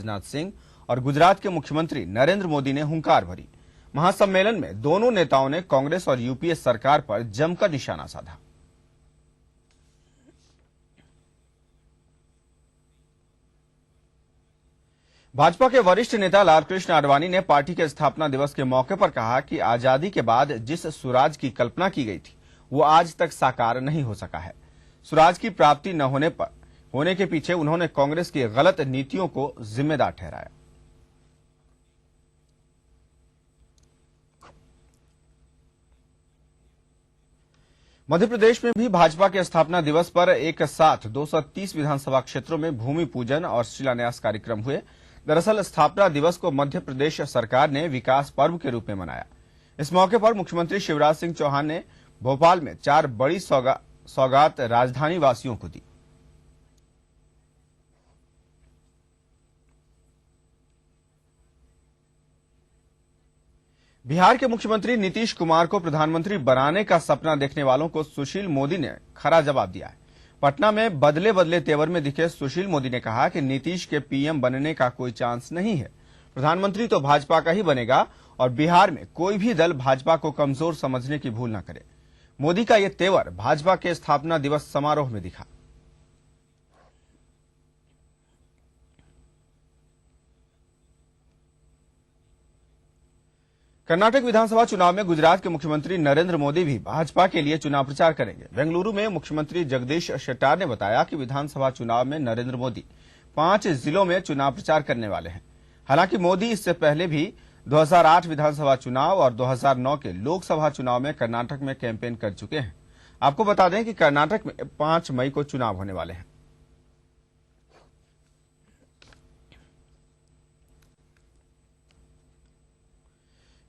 राजनाथ सिंह और गुजरात के मुख्यमंत्री नरेंद्र मोदी ने हुंकार भरी। महासम्मेलन में दोनों नेताओं ने कांग्रेस और यूपीए सरकार पर जमकर निशाना साधा। भाजपा के वरिष्ठ नेता लालकृष्ण आडवाणी ने पार्टी के स्थापना दिवस के मौके पर कहा कि आजादी के बाद जिस स्वराज की कल्पना की गई थी वो आज तक साकार नहीं हो सका है। स्वराज की प्राप्ति न होने के पीछे उन्होंने कांग्रेस की गलत नीतियों को जिम्मेदार ठहराया। मध्य प्रदेश में भी भाजपा के स्थापना दिवस पर एक साथ 230 विधानसभा क्षेत्रों में भूमि पूजन और शिलान्यास कार्यक्रम हुए। दरअसल स्थापना दिवस को मध्य प्रदेश सरकार ने विकास पर्व के रूप में मनाया। इस मौके पर मुख्यमंत्री शिवराज सिंह चौहान ने भोपाल में 4 बड़ी सौगात राजधानी वासियों को दी। बिहार के मुख्यमंत्री नीतीश कुमार को प्रधानमंत्री बनाने का सपना देखने वालों को सुशील मोदी ने खरा जवाब दिया है। पटना में बदले बदले तेवर में दिखे सुशील मोदी ने कहा कि नीतीश के पीएम बनने का कोई चांस नहीं है। प्रधानमंत्री तो भाजपा का ही बनेगा और बिहार में कोई भी दल भाजपा को कमजोर समझने की भूल न करे। मोदी का यह तेवर भाजपा के स्थापना दिवस समारोह में दिखा। कर्नाटक विधानसभा चुनाव में गुजरात के मुख्यमंत्री नरेंद्र मोदी भी भाजपा के लिए चुनाव प्रचार करेंगे। बेंगलुरु में मुख्यमंत्री जगदीश शेट्टार ने बताया कि विधानसभा चुनाव में नरेंद्र मोदी 5 जिलों में चुनाव प्रचार करने वाले हैं। हालांकि मोदी इससे पहले भी 2008 विधानसभा चुनाव और 2009 के लोकसभा चुनाव में कर्नाटक में कैंपेन कर चुके हैं। आपको बता दें कि कर्नाटक में 5 मई को चुनाव होने वाले हैं।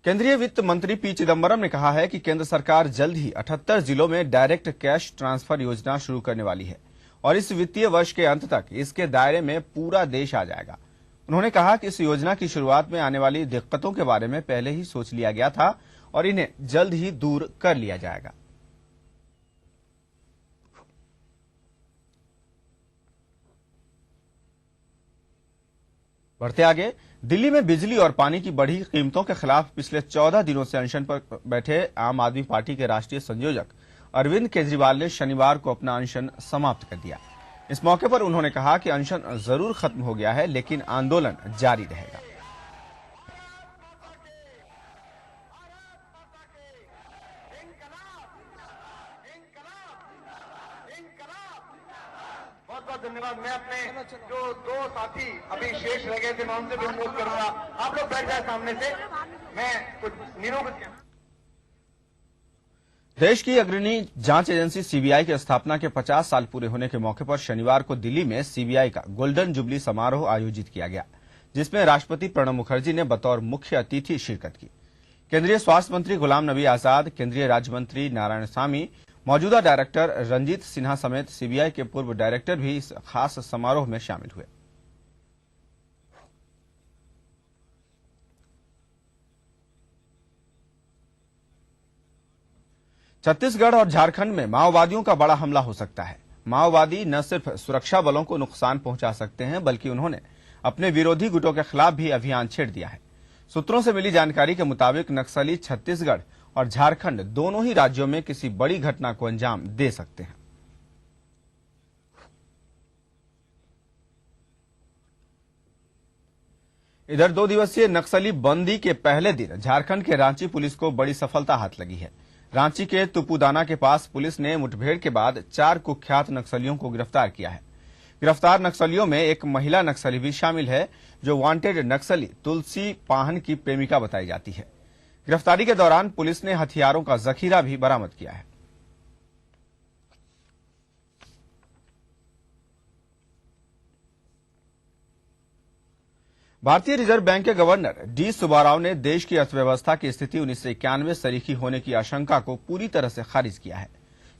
केंद्रीय वित्त मंत्री पी चिदंबरम ने कहा है कि केंद्र सरकार जल्द ही 78 जिलों में डायरेक्ट कैश ट्रांसफर योजना शुरू करने वाली है और इस वित्तीय वर्ष के अंत तक इसके दायरे में पूरा देश आ जाएगा। उन्होंने कहा कि इस योजना की शुरुआत में आने वाली दिक्कतों के बारे में पहले ही सोच लिया गया था और इन्हें जल्द ही दूर कर लिया जाएगा। बढ़ते आगे, दिल्ली में बिजली और पानी की बढ़ी कीमतों के खिलाफ पिछले 14 दिनों से अनशन पर बैठे आम आदमी पार्टी के राष्ट्रीय संयोजक अरविंद केजरीवाल ने शनिवार को अपना अनशन समाप्त कर दिया। इस मौके पर उन्होंने कहा कि अनशन जरूर खत्म हो गया है, लेकिन आंदोलन जारी रहेगा। बहुत बहुत धन्यवाद। मैं अपने जो 2 साथी अभी शेष रह गए थे मैं उनसे भी अनुरोध करूंगा, आप लोग बैठ जाए सामने से, मैं कुछ निरूपित। देश की अग्रणी जांच एजेंसी सीबीआई की स्थापना के 50 साल पूरे होने के मौके पर शनिवार को दिल्ली में सीबीआई का गोल्डन जुबली समारोह आयोजित किया गया, जिसमें राष्ट्रपति प्रणब मुखर्जी ने बतौर मुख्य अतिथि शिरकत की। केंद्रीय स्वास्थ्य मंत्री गुलाम नबी आजाद, केंद्रीय राज्य मंत्री नारायणसामी, मौजूदा डायरेक्टर रंजीत सिन्हा समेत सीबीआई के पूर्व डायरेक्टर भी इस खास समारोह में शामिल हुए। छत्तीसगढ़ और झारखंड में माओवादियों का बड़ा हमला हो सकता है। माओवादी न सिर्फ सुरक्षा बलों को नुकसान पहुंचा सकते हैं, बल्कि उन्होंने अपने विरोधी गुटों के खिलाफ भी अभियान छेड़ दिया है। सूत्रों से मिली जानकारी के मुताबिक नक्सली छत्तीसगढ़ और झारखंड दोनों ही राज्यों में किसी बड़ी घटना को अंजाम दे सकते हैं। इधर 2 दिवसीय नक्सली बंदी के पहले दिन झारखंड के रांची पुलिस को बड़ी सफलता हाथ लगी है। रांची के तुपुदाना के पास पुलिस ने मुठभेड़ के बाद 4 कुख्यात नक्सलियों को गिरफ्तार किया है। गिरफ्तार नक्सलियों में एक महिला नक्सली भी शामिल है, जो वांटेड नक्सली तुलसी पाहन की प्रेमिका बताई जाती है। गिरफ्तारी के दौरान पुलिस ने हथियारों का जखीरा भी बरामद किया है। भारतीय रिजर्व बैंक के गवर्नर डी सुब्बाराव ने देश की अर्थव्यवस्था की स्थिति 1991 सरीखी होने की आशंका को पूरी तरह से खारिज किया है।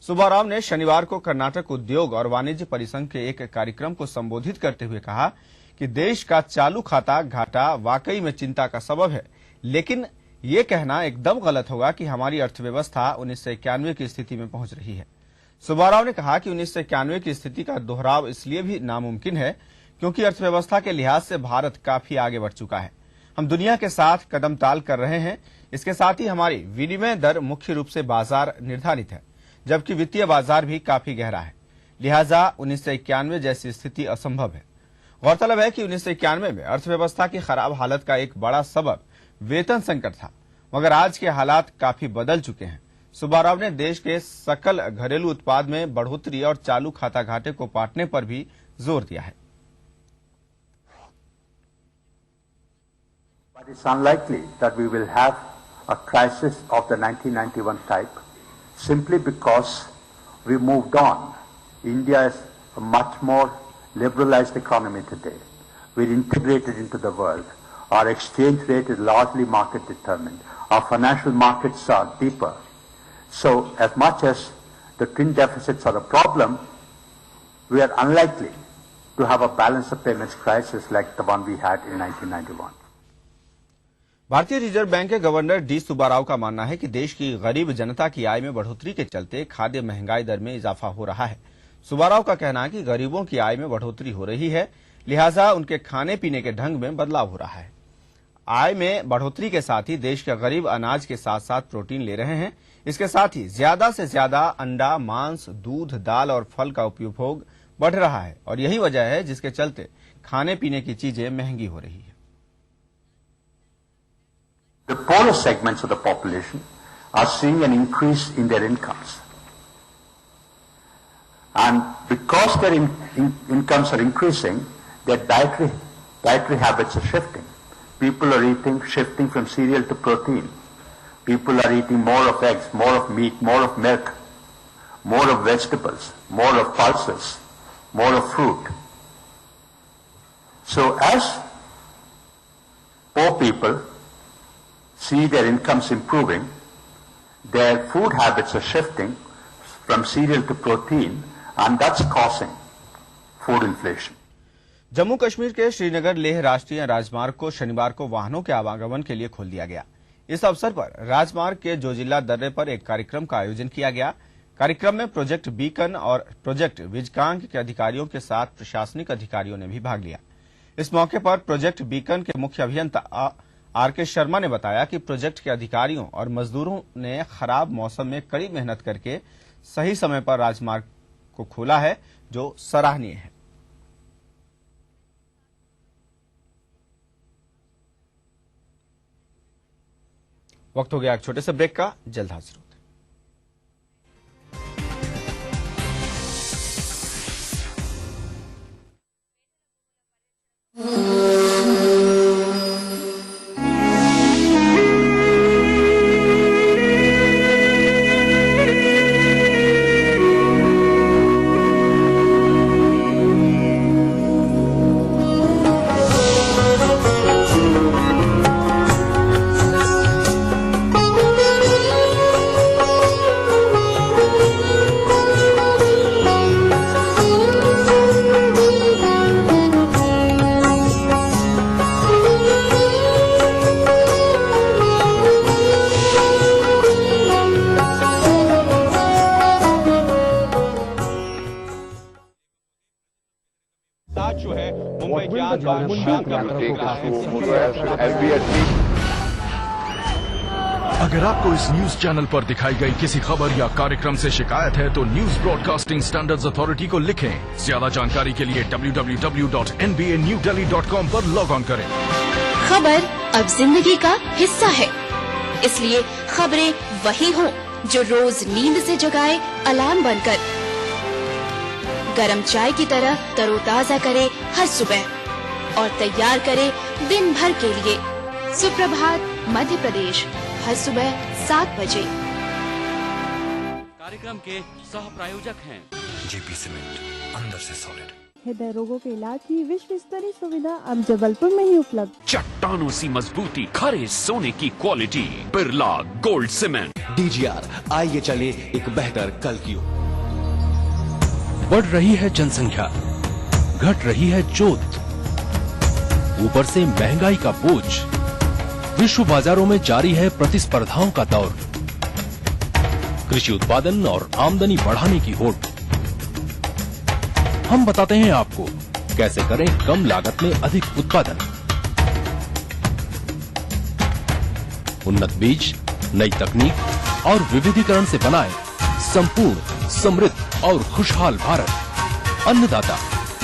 सुब्बाराव ने शनिवार को कर्नाटक उद्योग और वाणिज्य परिसंघ के एक कार्यक्रम को संबोधित करते हुए कहा कि देश का चालू खाता घाटा वाकई में चिंता का सबब है, लेकिन ये कहना एकदम गलत होगा कि हमारी अर्थव्यवस्था 1991 की स्थिति में पहुंच रही है। सुब्बाराव ने कहा कि 1991 की स्थिति का दोहराव इसलिए भी नामुमकिन है क्योंकि अर्थव्यवस्था के लिहाज से भारत काफी आगे बढ़ चुका है। हम दुनिया के साथ कदम ताल कर रहे हैं। इसके साथ ही हमारी विनिमय दर मुख्य रूप से बाजार निर्धारित है, जबकि वित्तीय बाजार भी काफी गहरा है। लिहाजा 1991 जैसी स्थिति असंभव है। गौरतलब है कि 1991 में अर्थव्यवस्था की खराब हालत का एक बड़ा सबब वेतन संकट था, मगर आज के हालात काफी बदल चुके हैं। सुब्बाराव ने देश के सकल घरेलू उत्पाद में बढ़ोतरी और चालू खाता घाटे को पाटने पर भी जोर दिया है। But it's unlikely that we will have a crisis of the 1991 type simply because we moved on. India is a much more liberalized economy today. We're integrated into the world. Our exchange rate is largely market determined. Our financial markets are deeper. So as much as the twin deficits are a problem, we are unlikely to have a balance of payments crisis like the one we had in 1991. भारतीय reserve bank के governor D Subbarao का मानना है कि देश की गरीब जनता की आय में बढ़ोतरी के चलते खाद्य महंगाई दर में इजाफा हो रहा है। सुब्बाराव का कहना है कि गरीबों की आय में बढ़ोतरी हो रही है, लिहाजा उनके खाने पीने के ढंग में बदलाव हो रहा है। आय में बढ़ोतरी के साथ ही देश के गरीब अनाज के साथ साथ प्रोटीन ले रहे हैं। इसके साथ ही ज्यादा से ज्यादा अंडा, मांस, दूध, दाल और फल का उपभोग बढ़ रहा है और यही वजह है जिसके चलते खाने पीने की चीजें महंगी हो रही है। The poorer segments of the population are seeing an increase in their incomes. And because their incomes are increasing, their dietary habits are shifting. People are shifting from cereal to protein. People are eating more of eggs, more of meat, more of milk, more of vegetables, more of pulses, more of fruit. So as poor people see their incomes improving, their food habits are shifting from cereal to protein, and that's causing food inflation. Jammu Kashmir के श्रीनगर लेह राष्ट्रीय राजमार्ग को शनिवार को वाहनों के आवागमन के लिए खोल दिया गया। इस अवसर पर राजमार्ग के जोजिला दर्रे पर एक कार्यक्रम का आयोजन किया गया। कार्यक्रम में प्रोजेक्ट बीकन और प्रोजेक्ट विजकांग के अधिकारियों के साथ प्रशासनिक अधिकारियों ने भी भाग लिया। इस मौके पर प्रोजेक्ट बीकन के मुख्य अभियंता आर.के. शर्मा ने बताया कि प्रोजेक्ट के अधिकारियों और मजदूरों ने खराब मौसम में कड़ी मेहनत करके सही समय पर राजमार्ग को खोला है, जो सराहनीय है। वक्त हो गया एक छोटे से ब्रेक का, जल्द हाजिर होते हैं। जो है मुंबई अगर आपको इस न्यूज चैनल पर दिखाई गई किसी खबर या कार्यक्रम से शिकायत है तो न्यूज ब्रॉडकास्टिंग स्टैंडर्ड्स अथॉरिटी को लिखें। ज्यादा जानकारी के लिए www.nbanewdelhi.com पर लॉग ऑन करें। खबर अब जिंदगी का हिस्सा है, इसलिए खबरें वही हों जो रोज नींद से जगाए अलार्म बनकर, गरम चाय की तरह तरोताजा करे हर सुबह और तैयार करे दिन भर के लिए। सुप्रभात मध्य प्रदेश, हर सुबह 7 बजे। कार्यक्रम के सह प्रायोजक हैं जेपी सीमेंट, अंदर से सॉलिड। हृदय रोगों के इलाज की विश्व स्तरीय सुविधा अब जबलपुर में ही उपलब्ध। चट्टानों सी मजबूती, खरे सोने की quality, Birla gold cement. DGR, आइए चले एक बेहतर कल की ओर। बढ़ रही है जनसंख्या, घट रही है जोत, ऊपर से महंगाई का बोझ, विश्व बाजारों में जारी है प्रतिस्पर्धाओं का दौर, कृषि उत्पादन और आमदनी बढ़ाने की होड़। हम बताते हैं आपको कैसे करें कम लागत में अधिक उत्पादन। उन्नत बीज, नई तकनीक और विविधीकरण से बनाए संपूर्ण, समृद्ध और खुशहाल भारत। अन्नदाता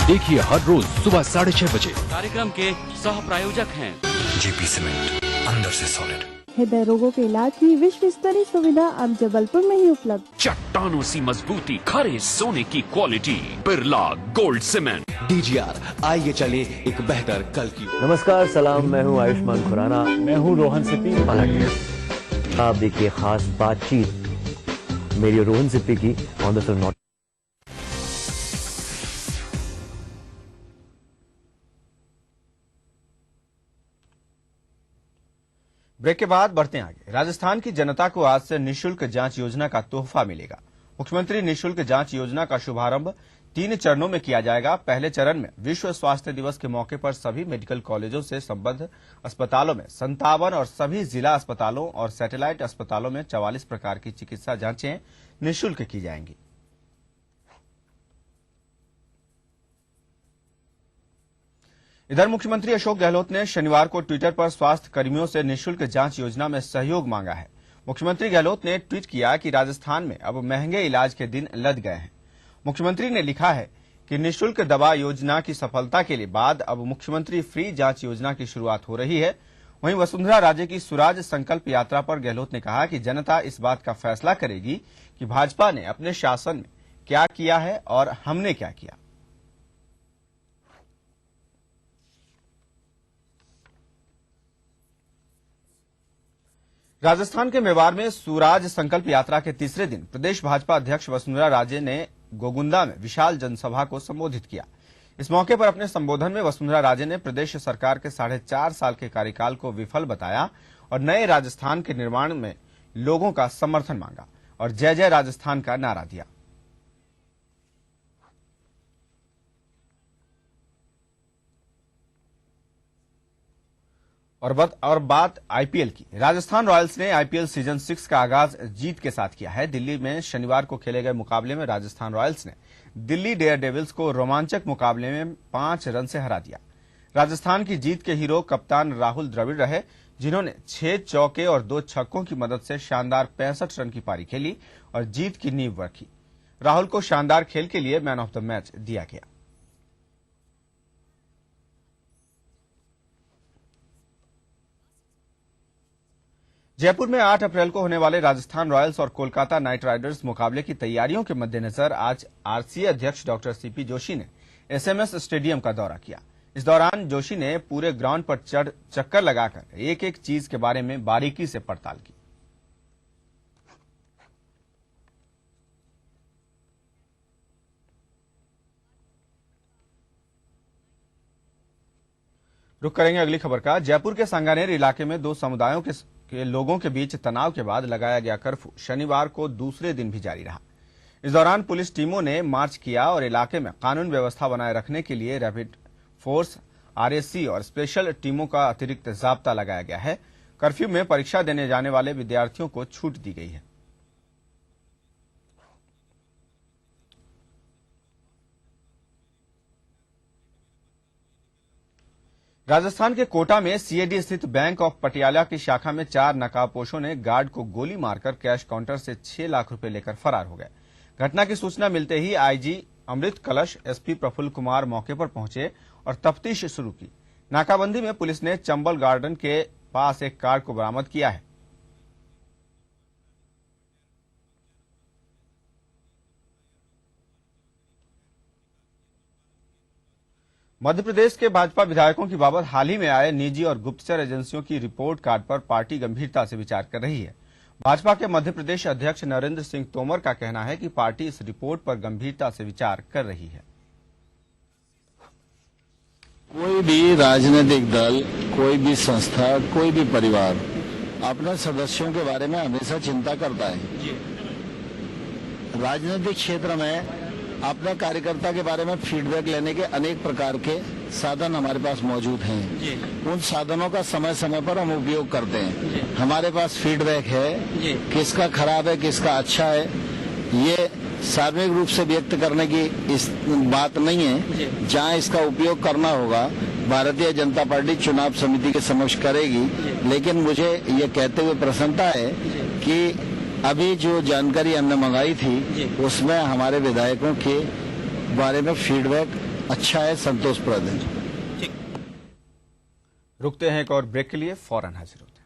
देखिए हर रोज सुबह 6:30 बजे। कार्यक्रम के सह प्रायोजक हैं जेपी सीमेंट, अंदर से सॉलिड। हृदय रोगों के इलाज की विश्व स्तरीय सुविधा अब जबलपुर में ही उपलब्ध। चट्टानों सी मजबूती, खरे सोने की quality, Birla gold cement. DGR, आइए चले एक बेहतर कल की ओर। नमस्कार, सलाम, मैं हूं आयुष्मान खुराना। मैं हूं रोहन सिप्पी। आप देखिए खास बातचीत मेरी रोहन सिप्पी की on the film not. Break के बाद बढ़ते हैं आगे। राजस्थान की जनता को आज से निःशुल्क जांच योजना का तोहफा मिलेगा। मुख्यमंत्री निःशुल्क जांच योजना का शुभारंभ 3 चरणों में किया जाएगा। पहले चरण में विश्व स्वास्थ्य दिवस के मौके पर सभी मेडिकल कॉलेजों से संबद्ध अस्पतालों में 57 और सभी जिला अस्पतालों और सैटेलाइट अस्पतालों में 44 प्रकार की चिकित्सा जांचें निःशुल्क की जाएंगी। इधर मुख्यमंत्री अशोक गहलोत ने शनिवार को ट्विटर पर स्वास्थ्य कर्मियों से निःशुल्क जांच योजना में सहयोग मांगा है। मुख्यमंत्री गहलोत ने ट्वीट किया कि राजस्थान में अब महंगे इलाज के दिन लद गए हैं। मुख्यमंत्री ने लिखा है कि निःशुल्क दवा योजना की सफलता के लिए बाद अब मुख्यमंत्री फ्री जांच योजना की शुरुआत हो रही है। वहीं वसुंधरा राजे की सुराज संकल्प यात्रा पर गहलोत ने कहा कि जनता इस बात का फैसला करेगी कि भाजपा ने अपने शासन में क्या किया है और हमने क्या किया। राजस्थान के मेवाड़ में सुराज संकल्प यात्रा के तीसरे दिन प्रदेश भाजपा अध्यक्ष वसुंधरा राजे ने गोगुंदा में विशाल जनसभा को संबोधित किया। इस मौके पर अपने संबोधन में वसुंधरा राजे ने प्रदेश सरकार के 4.5 साल के कार्यकाल को विफल बताया और नए राजस्थान के निर्माण में लोगों का समर्थन मांगा और जय जय राजस्थान का नारा दिया। और बात आईपीएल की। राजस्थान रॉयल्स ने आईपीएल सीजन 6 का आगाज जीत के साथ किया है। दिल्ली में शनिवार को खेले गए मुकाबले में राजस्थान रॉयल्स ने दिल्ली डेयर डेविल्स को रोमांचक मुकाबले में 5 रन से हरा दिया। राजस्थान की जीत के हीरो कप्तान राहुल द्रविड़ रहे, जिन्होंने 6 चौके और 2 छक्कों की मदद से शानदार 65 रन की पारी खेली और जीत की नींव रखी। राहुल को शानदार खेल के लिए मैन ऑफ द मैच दिया गया। जयपुर में 8 अप्रैल को होने वाले राजस्थान रॉयल्स और कोलकाता नाइट राइडर्स मुकाबले की तैयारियों के मद्देनजर आज आरसीए अध्यक्ष डॉक्टर सीपी जोशी ने एसएमएस स्टेडियम का दौरा किया। इस दौरान जोशी ने पूरे ग्राउंड पर चक्कर लगाकर एक एक चीज के बारे में बारीकी से पड़ताल की। रुक करेंगे अगली खबर का। जयपुर के सांगानेर इलाके में 2 समुदायों के लोगों के बीच तनाव के बाद लगाया गया कर्फ्यू शनिवार को दूसरे दिन भी जारी रहा। इस दौरान पुलिस टीमों ने मार्च किया और इलाके में कानून व्यवस्था बनाए रखने के लिए रैपिड फोर्स, आरएससी और स्पेशल टीमों का अतिरिक्त जाब्ता लगाया गया है। कर्फ्यू में परीक्षा देने जाने वाले विद्यार्थियों को छूट दी गई है। राजस्थान के कोटा में सीएडी स्थित बैंक ऑफ पटियाला की शाखा में 4 नकाबपोशों ने गार्ड को गोली मारकर कैश काउंटर से 6 लाख रुपए लेकर फरार हो गए। घटना की सूचना मिलते ही आईजी अमृत कलश, एसपी प्रफुल्ल कुमार मौके पर पहुंचे और तफ्तीश शुरू की। नाकाबंदी में पुलिस ने चंबल गार्डन के पास एक कार को बरामद किया है। मध्य प्रदेश के भाजपा विधायकों की बाबत हाल ही में आए निजी और गुप्तचर एजेंसियों की रिपोर्ट कार्ड पर पार्टी गंभीरता से विचार कर रही है। भाजपा के मध्य प्रदेश अध्यक्ष नरेंद्र सिंह तोमर का कहना है कि पार्टी इस रिपोर्ट पर गंभीरता से विचार कर रही है। कोई भी राजनीतिक दल, कोई भी संस्था, कोई भी परिवार अपने सदस्यों के बारे में हमेशा चिंता करता है। राजनीतिक क्षेत्र में अपने कार्यकर्ता के बारे में फीडबैक लेने के अनेक प्रकार के साधन हमारे पास मौजूद हैं। उन साधनों का समय समय पर हम उपयोग करते हैं। हमारे पास फीडबैक है, किसका खराब है, किसका अच्छा है, ये सार्वजनिक रूप से व्यक्त करने की इस बात नहीं है। जहां इसका उपयोग करना होगा भारतीय जनता पार्टी चुनाव समिति के समक्ष करेगी। लेकिन मुझे ये कहते हुए प्रसन्नता है कि अभी जो जानकारी हमने मंगाई थी उसमें हमारे विधायकों के बारे में फीडबैक अच्छा है, संतोषप्रद है। रुकते हैं एक और ब्रेक के लिए, फौरन हाजिर होते हैं।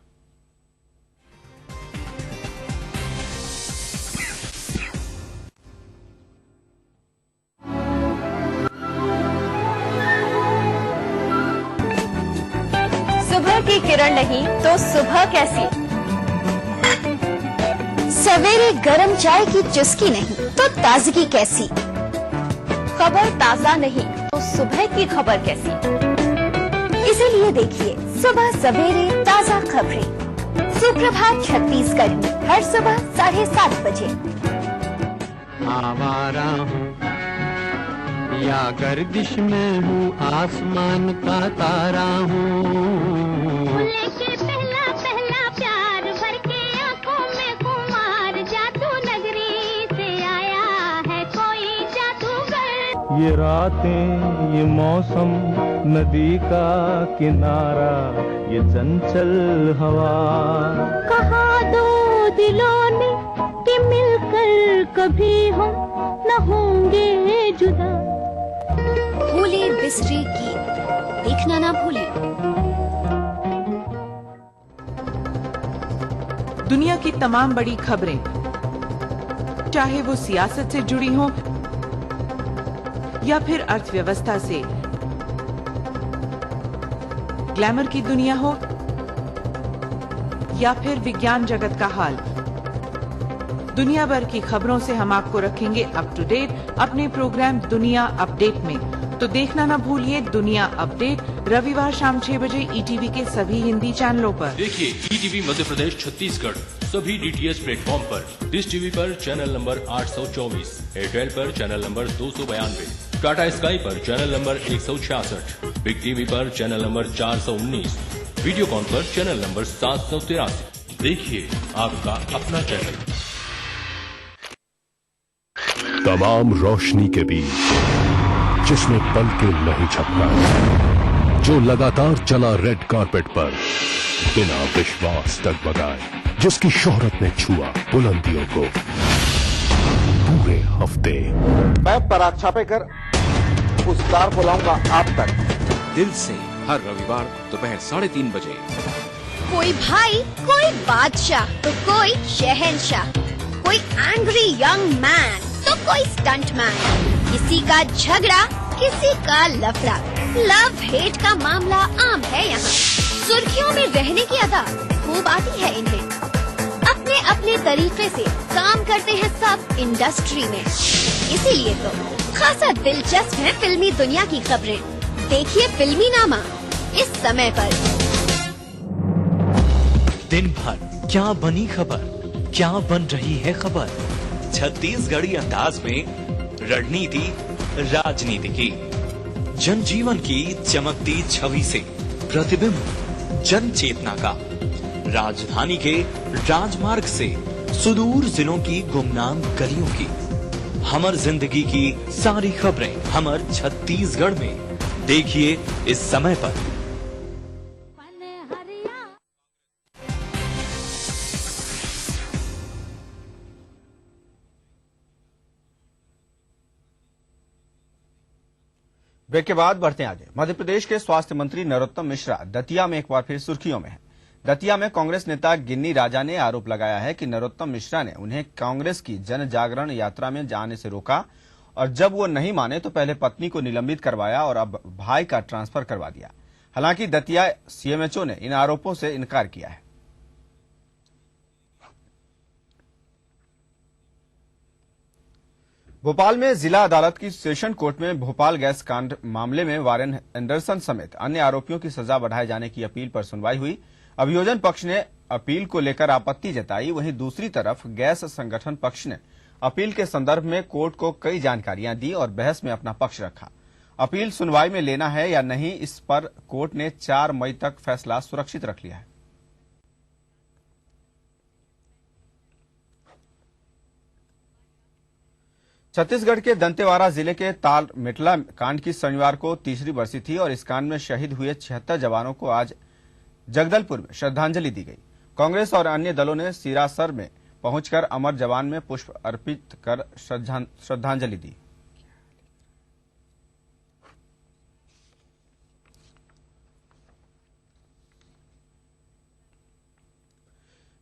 सुबह की किरण नहीं तो सुबह कैसी, सवेरे गरम चाय की चुस्की नहीं तो ताजगी कैसी, खबर ताजा नहीं तो सुबह की खबर कैसी। इसीलिए देखिए सुबह सवेरे ताजा खबरें, सुप्रभात छत्तीसगढ़ में हर सुबह 7:30 बजे। आवारा हूँ या गर्दिश में हूँ, आसमान का तारा हूँ। लेके पहला पहला प्यार भर के आंखों में कुमार, जादू नगरी से आया है कोई जादूगर। ये रातें, ये मौसम, नदी का किनारा, ये चंचल हवा। कहा दो दिलों ने कि मिलकर कभी हम न होंगे जुदा। भूले बिसरे गीत देखना ना भूलें। दुनिया की तमाम बड़ी खबरें, चाहे वो सियासत से जुड़ी हों या फिर अर्थव्यवस्था से, ग्लैमर की दुनिया हो या फिर विज्ञान जगत का हाल, दुनिया भर की खबरों से हम आपको रखेंगे अप टू डेट अपने प्रोग्राम दुनिया अपडेट में। तो देखना ना भूलिए दुनिया अपडेट, रविवार शाम 6 बजे ईटीवी के सभी हिंदी चैनलों पर। देखिए ईटीवी मध्य प्रदेश छत्तीसगढ़ सभी डीटीएच प्लेटफॉर्म पर, डिश टीवी पर चैनल नंबर 824, एयरटेल पर चैनल नंबर 292, टाटा स्काई पर चैनल नंबर 166, बिग टीवी पर चैनल नंबर 419, वीडियोकॉन पर चैनल नंबर 783। देखिए आपका अपना चैनल। तमाम रोशनी के बीच जिसने पल के नहीं झपका, जो लगातार चला रेड कारपेट पर बिना विश्वास डगमगाए, जिसकी शोहरत ने छुआ बुलंदियों को पूरे हफ्ते। मैं पराग छापेकर उस स्टार को लाऊंगा आप तक, दिल से, हर रविवार दोपहर 3:30 बजे। कोई भाई, कोई बादशाह तो कोई शहंशाह, कोई एंग्री यंग मैन तो कोई स्टंट मैन, किसी का झगड़ा किसी का लफड़ा, लव हेट का मामला आम है यहाँ। सुर्खियों में रहने की अदा खूब आती है इन्हें, अपने अपने तरीके से काम करते हैं सब इंडस्ट्री में। इसीलिए तो खासा दिलचस्प है फिल्मी दुनिया की खबरें। देखिए फिल्मी नामा इस समय पर। दिन भर क्या बनी खबर, क्या बन रही है खबर, छत्तीसगढ़ी अंदाज में रणनीति राजनीति की, जनजीवन की चमकती छवि से प्रतिबिंब जन चेतना का, राजधानी के राजमार्ग से सुदूर जिलों की गुमनाम गलियों की, हमर जिंदगी की सारी खबरें हमर छत्तीसगढ़ में। देखिए इस समय पर। ब्रेक के बाद बढ़ते हैं आगे। मध्य प्रदेश के स्वास्थ्य मंत्री नरोत्तम मिश्रा दतिया में एक बार फिर सुर्खियों में हैं। दतिया में कांग्रेस नेता गिन्नी राजा ने आरोप लगाया है कि नरोत्तम मिश्रा ने उन्हें कांग्रेस की जन जागरण यात्रा में जाने से रोका और जब वो नहीं माने तो पहले पत्नी को निलंबित करवाया और अब भाई का ट्रांसफर करवा दिया। हालांकि दतिया सीएमएचओ ने इन आरोपों से इनकार किया है। भोपाल में जिला अदालत की सेशन कोर्ट में भोपाल गैस कांड मामले में वारेन एंडरसन समेत अन्य आरोपियों की सजा बढ़ाए जाने की अपील पर सुनवाई हुई। अभियोजन पक्ष ने अपील को लेकर आपत्ति जताई, वहीं दूसरी तरफ गैस संगठन पक्ष ने अपील के संदर्भ में कोर्ट को कई जानकारियां दी और बहस में अपना पक्ष रखा। अपील सुनवाई में लेना है या नहीं, इस पर कोर्ट ने 4 मई तक फैसला सुरक्षित रख लिया है। छत्तीसगढ़ के दंतेवाड़ा जिले के ताल मेटला कांड की शनिवार को तीसरी बरसी थी और इस कांड में शहीद हुए 76 जवानों को आज जगदलपुर में श्रद्धांजलि दी गई। कांग्रेस और अन्य दलों ने सिरासर में पहुंचकर अमर जवान में पुष्प अर्पित कर श्रद्धांजलि दी।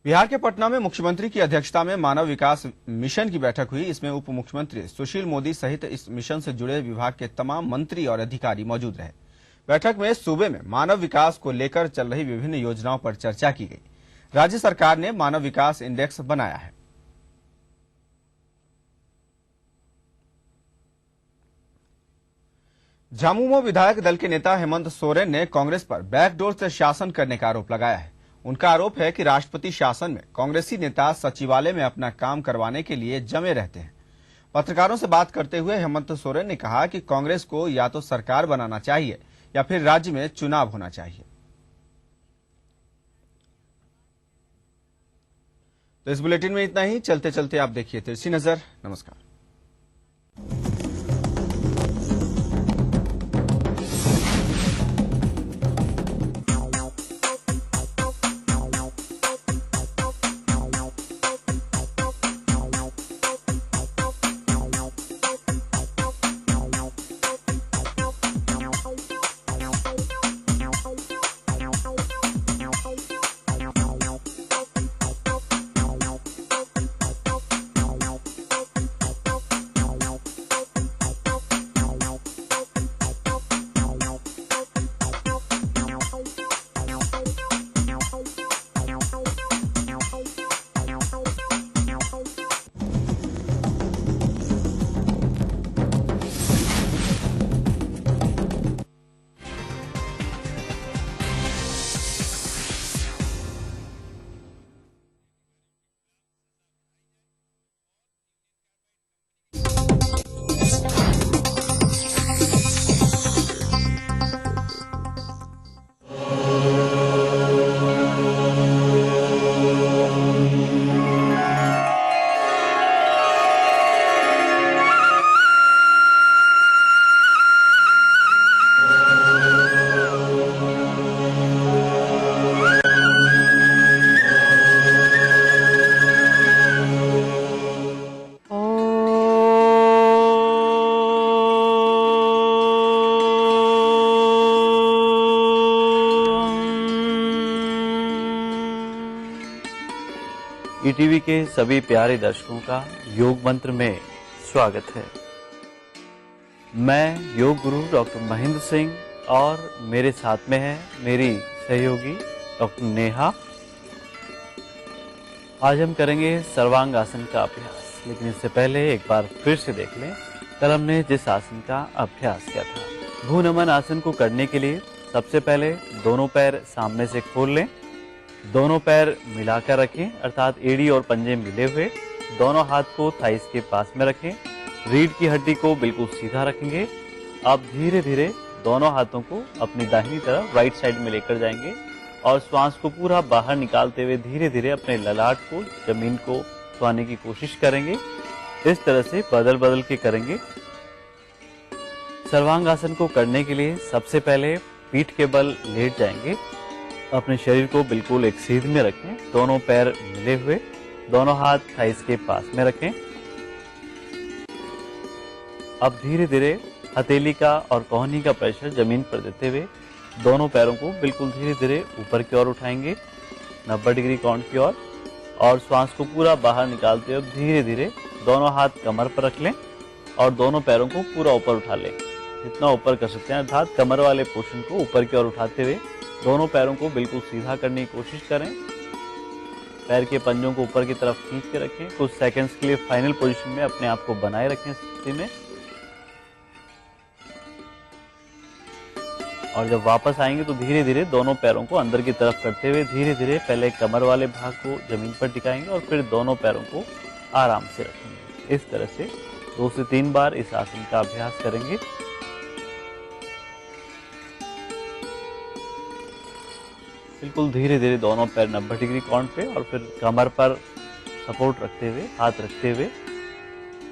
बिहार के पटना में मुख्यमंत्री की अध्यक्षता में मानव विकास मिशन की बैठक हुई। इसमें उप मुख्यमंत्री सुशील मोदी सहित इस मिशन से जुड़े विभाग के तमाम मंत्री और अधिकारी मौजूद रहे। बैठक में सूबे में मानव विकास को लेकर चल रही विभिन्न योजनाओं पर चर्चा की गई। राज्य सरकार ने मानव विकास इंडेक्स बनाया है। झामुमो विधायक दल के नेता हेमंत सोरेन ने कांग्रेस पर बैकडोर से शासन करने का आरोप लगाया है। उनका आरोप है कि राष्ट्रपति शासन में कांग्रेसी नेता सचिवालय में अपना काम करवाने के लिए जमे रहते हैं। पत्रकारों से बात करते हुए हेमंत सोरेन ने कहा कि कांग्रेस को या तो सरकार बनाना चाहिए या फिर राज्य में चुनाव होना चाहिए। तो इस बुलेटिन में इतना ही। चलते चलते आप देखिए तिरछी नजर। नमस्कार। ईटीवी के सभी प्यारे दर्शकों का योग मंत्र में स्वागत है। मैं योग गुरु डॉक्टर महेंद्र सिंह और मेरे साथ में है मेरी सहयोगी डॉक्टर नेहा। आज हम करेंगे सर्वांग आसन का अभ्यास, लेकिन इससे पहले एक बार फिर से देख लें कल हमने जिस आसन का अभ्यास किया था। भू नमन आसन को करने के लिए सबसे पहले दोनों पैर सामने से खोल लें, दोनों पैर मिलाकर रखें अर्थात एड़ी और पंजे मिले हुए, दोनों हाथ को थाइस के पास में रखें, रीढ़ की हड्डी को बिल्कुल सीधा रखेंगे। अब धीरे धीरे दोनों हाथों को अपनी दाहिनी तरफ राइट साइड में लेकर जाएंगे और श्वास को पूरा बाहर निकालते हुए धीरे धीरे अपने ललाट को जमीन को छुआने की कोशिश करेंगे। इस तरह से बदल बदल के करेंगे। सर्वांग आसन को करने के लिए सबसे पहले पीठ के बल लेट जाएंगे, अपने शरीर को बिल्कुल एक सीध में रखें, दोनों पैर मिले हुए, दोनों हाथ थाइस के पास में रखें। अब धीरे धीरे हथेली का और कोहनी का प्रेशर जमीन पर देते हुए दोनों पैरों को बिल्कुल धीरे धीरे ऊपर की ओर उठाएंगे 90 डिग्री कोण की ओर और श्वास को पूरा बाहर निकालते हुए धीरे धीरे दोनों हाथ कमर पर रख लें और दोनों पैरों को पूरा ऊपर उठा लें, जितना ऊपर कर सकते हैं अर्थात कमर वाले पोर्शन को ऊपर की ओर उठाते हुए दोनों पैरों को बिल्कुल सीधा करने की कोशिश करें। पैर के पंजों को ऊपर की तरफ खींच के रखें। कुछ सेकंड्स के लिए फाइनल पोजीशन में अपने आप को बनाए रखें स्थिति में। और जब वापस आएंगे तो धीरे धीरे दोनों पैरों को अंदर की तरफ करते हुए धीरे धीरे पहले कमर वाले भाग को जमीन पर टिकाएंगे और फिर दोनों पैरों को आराम से रखेंगे। इस तरह से 2 से 3 बार इस आसन का अभ्यास करेंगे। बिल्कुल धीरे धीरे दोनों पैर 90 डिग्री कोण पे और फिर कमर पर सपोर्ट रखते हुए हाथ रखते हुए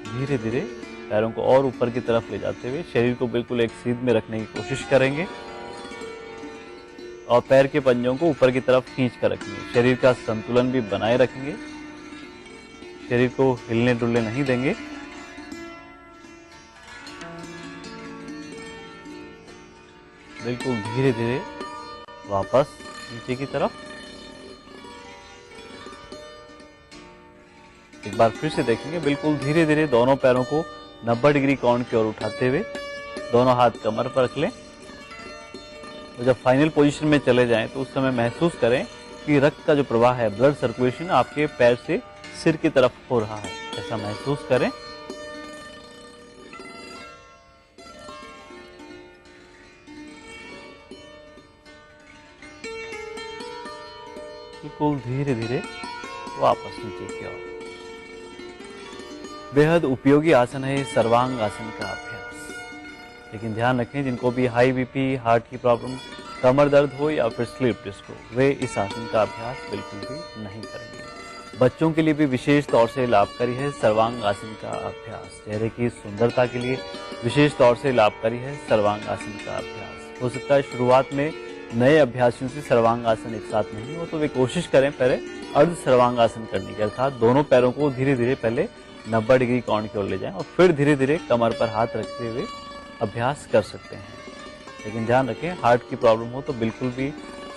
धीरे धीरे पैरों को और ऊपर की तरफ ले जाते हुए शरीर को बिल्कुल एक सीध में रखने की कोशिश करेंगे और पैर के पंजों को ऊपर की तरफ खींच कर रखेंगे। शरीर का संतुलन भी बनाए रखेंगे, शरीर को हिलने डुलने नहीं देंगे। बिल्कुल धीरे धीरे वापस नीचे की तरफ। एक बार फिर से देखेंगे, बिल्कुल धीरे धीरे दोनों पैरों को 90 डिग्री कोण की ओर उठाते हुए दोनों हाथ कमर पर रख लें। तो जब फाइनल पोजीशन में चले जाएं तो उस समय महसूस करें कि रक्त का जो प्रवाह है, ब्लड सर्कुलेशन आपके पैर से सिर की तरफ हो रहा है, ऐसा महसूस करें। बिल्कुल धीरे धीरे वापस नीचे की ओर। बेहद उपयोगी आसन है सर्वांग आसन का अभ्यास। लेकिन ध्यान रखें, जिनको भी हाई बीपी, हार्ट की प्रॉब्लम, कमर दर्द हो या फिर स्लीप डिस्क हो, वे इस आसन का अभ्यास बिल्कुल भी नहीं करेंगे। बच्चों के लिए भी विशेष तौर से लाभकारी है सर्वांग आसन का अभ्यास। चेहरे की सुंदरता के लिए विशेष तौर से लाभकारी है सर्वांग आसन का अभ्यास। हो सकता है शुरुआत में नए अभ्यासियों से सर्वांग आसन एक साथ नहीं हो, तो वे कोशिश करें पहले अर्ध सर्वांग आसन करने के, अर्थात दोनों पैरों को धीरे धीरे पहले 90 डिग्री कोण की ओर ले जाएं और फिर धीरे धीरे कमर पर हाथ रखते हुए अभ्यास कर सकते हैं। लेकिन ध्यान रखें, हार्ट की प्रॉब्लम हो तो बिल्कुल भी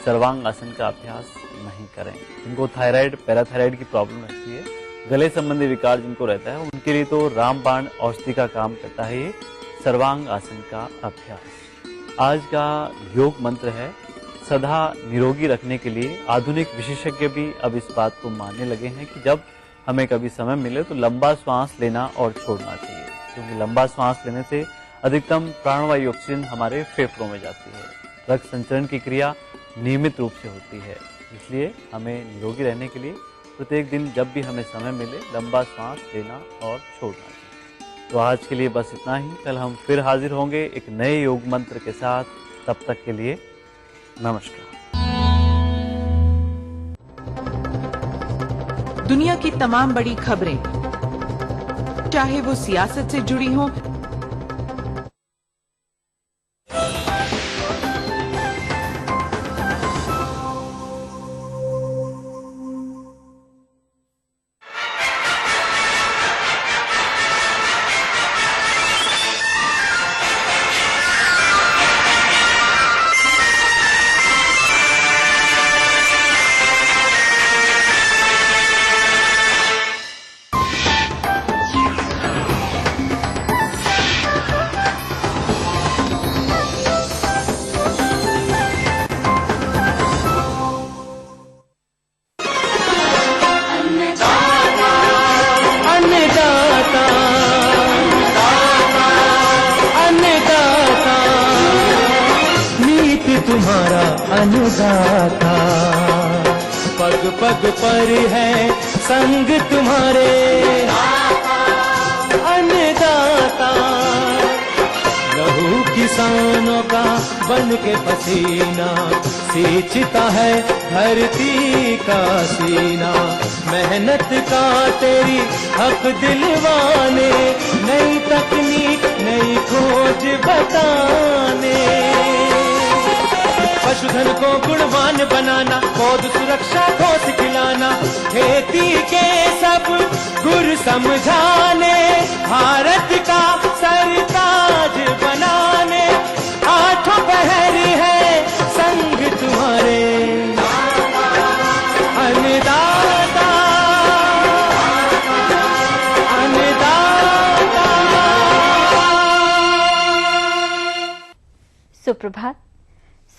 सर्वांग आसन का अभ्यास नहीं करें। जिनको थायराइड, पैराथायराइड की प्रॉब्लम रहती है, गले संबंधी विकार जिनको रहता है, उनके लिए तो रामबाण औषधि का काम करता है ये सर्वांग आसन का अभ्यास। आज का योग मंत्र है, सदा निरोगी रखने के लिए आधुनिक विशेषज्ञ भी अब इस बात को मानने लगे हैं कि जब हमें कभी समय मिले तो लंबा श्वास लेना और छोड़ना चाहिए, क्योंकि लंबा श्वास लेने से अधिकतम प्राणवायु ऑक्सीजन हमारे फेफड़ों में जाती है। रक्त संचरण की क्रिया नियमित रूप से होती है, इसलिए हमें निरोगी रहने के लिए प्रत्येक दिन जब भी हमें समय मिले लंबा श्वास लेना और छोड़ना चाहिए। तो आज के लिए बस इतना ही। कल हम फिर हाजिर होंगे एक नए योग मंत्र के साथ। तब तक के लिए नमस्कार। दुनिया की तमाम बड़ी खबरें, चाहे वो सियासत से जुड़ी हों, तुम्हारा अन्नदाता, पग पग पर है संग तुम्हारे अन्नदाता। लहू किसानों का बन के पसीना सींचता है धरती का सीना। मेहनत का तेरी हक दिलवाने, नई तकनीक नई खोज बताने। पशुधन को गुणवान बनाना, पौध सुरक्षा को सिखलाना, खेती के सब गुर समझाने, भारत का सरताज बनाने। आठों पहर है संग तुम्हारे अन्नदाता, अन्नदाता। सुप्रभात,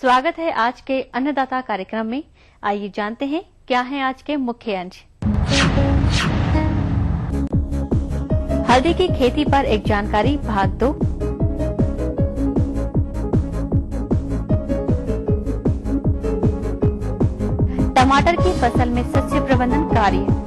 स्वागत है आज के अन्नदाता कार्यक्रम में। आइए जानते हैं क्या है आज के मुख्य अंश। हल्दी की खेती पर एक जानकारी भाग 2। टमाटर की फसल में सस्य प्रबंधन कार्य।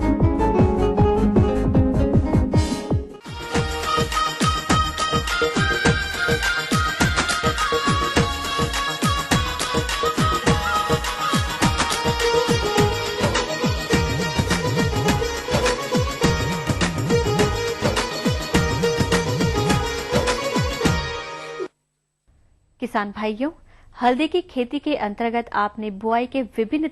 किसान भाइयों, हल्दी की खेती के अंतर्गत आपने बुआई के विभिन्न